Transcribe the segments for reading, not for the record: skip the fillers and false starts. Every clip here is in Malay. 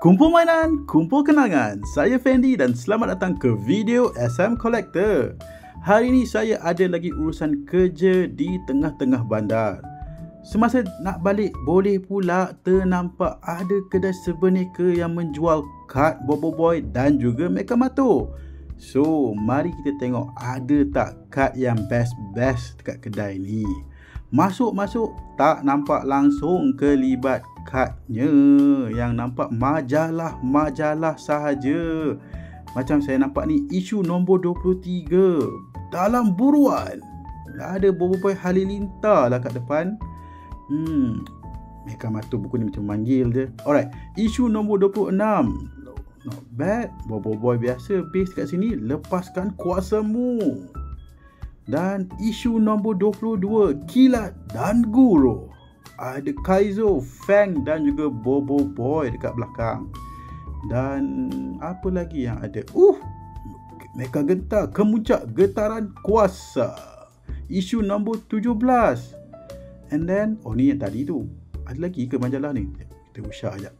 Kumpul mainan, kumpul kenangan. Saya Fendi dan selamat datang ke video SM Collector. Hari ini saya ada lagi urusan kerja di tengah-tengah bandar. Semasa nak balik, boleh pula ternampak ada kedai sebenarnya yang menjual kad Bobo Boy dan juga Mekamato. So, mari kita tengok ada tak kad yang best-best dekat kedai ni. Masuk-masuk tak nampak langsung kelibat kadnya, yang nampak majalah-majalah sahaja. Macam saya nampak ni isu nombor 23 dalam buruan. Ada Bobo Boy Halilintar lah kat depan. Mekamato buku ni macam manggil dia. Alright, isu nombor 26. Not bad. Bobo Boy biasa base kat sini, lepaskan kuasamu. Dan isu nombor 22, Kilat dan Guru. Ada Kaizo, Fang dan juga Bobo Boy dekat belakang. Dan apa lagi yang ada? Meka Gentar, Kemuncak Getaran Kuasa. Isu nombor 17. And then, ni yang tadi tu. Ada lagi ke majalah ni? Kita usah sekejap.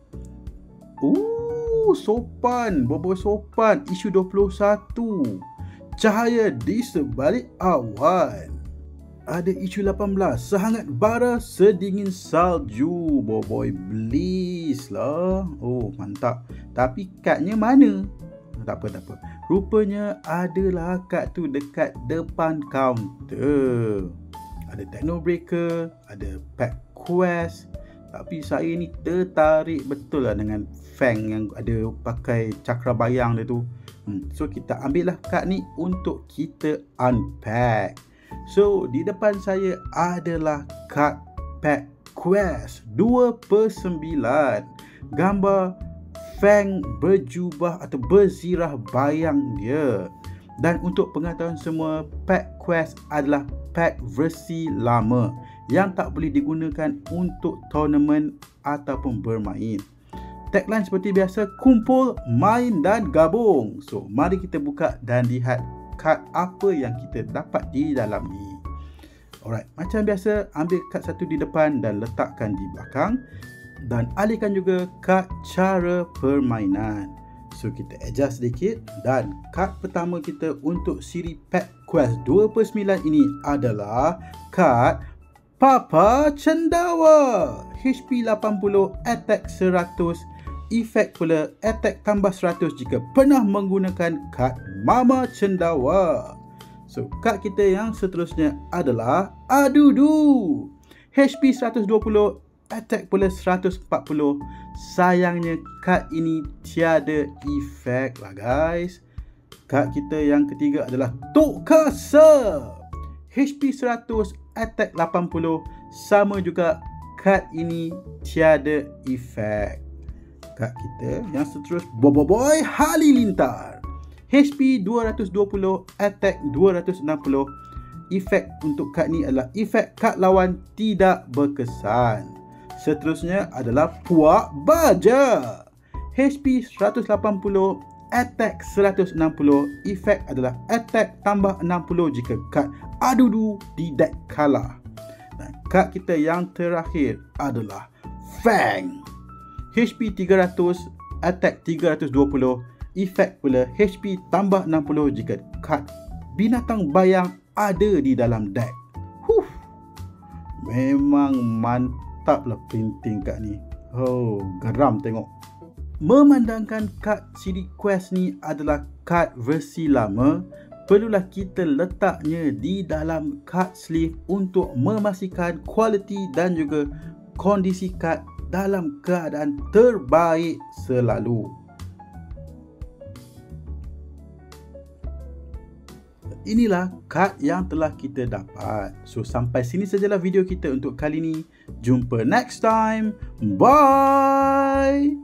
Sopan, Bobo Sopan. Isu 21. Cahaya di sebalik awan. Ada isu 18, Sehangat bara sedingin salju. Boboy Bliss lah. Mantap. Tapi kadnya mana? Tak apa. Rupanya adalah kad tu dekat depan kaunter. Ada Techno Breaker, ada Pack Quest. Tapi saya ni tertarik betul lah dengan Fang yang ada pakai cakra bayang dia tu. So kita ambil lah kad ni untuk kita unpack. So di depan saya adalah kad Pack Quest 2/9. Gambar Fang berjubah atau berzirah bayang dia. Dan untuk pengetahuan semua, Pack Quest adalah pack versi lama yang tak boleh digunakan untuk tournament ataupun bermain. Tagline seperti biasa, kumpul, main dan gabung. So, mari kita buka dan lihat kad apa yang kita dapat di dalam ni. Alright, macam biasa, ambil kad satu di depan dan letakkan di belakang. Dan alihkan juga kad cara permainan. So, kita adjust sedikit. Dan kad pertama kita untuk siri Pack Quest 2/9 ini adalah kad Papa Cendawa. HP 80, attack 100. Efek pula attack tambah 100 jika pernah menggunakan kad Mama Cendawa. So, kad kita yang seterusnya adalah Adudu. HP 120, attack pula 140. Sayangnya kad ini tiada efek lah guys. Kad kita yang ketiga adalah Tok Kasa. HP 100, attack 80. Sama juga, kad ini tiada efek. Kad kita yang seterusnya Bobo Boy Halilintar. HP 220, attack 260. Efek untuk kad ni adalah efek kad lawan tidak berkesan. Seterusnya adalah Puak Baja. HP 180, attack 160. Efek adalah attack tambah 60 jika kad Adudu di deck kalah. Dan kad kita yang terakhir adalah Fang. HP 300, attack 320. Efek pula HP tambah 60 jika kad binatang bayang ada di dalam deck. Memang mantap lah printing kad ni. Geram tengok. Memandangkan kad siri Quest ni adalah kad versi lama, perlulah kita letaknya di dalam kad sleeve untuk memastikan kualiti dan juga kondisi kad dalam keadaan terbaik selalu. Inilah kad yang telah kita dapat. So, sampai sini sajalah video kita untuk kali ini. Jumpa next time. Bye.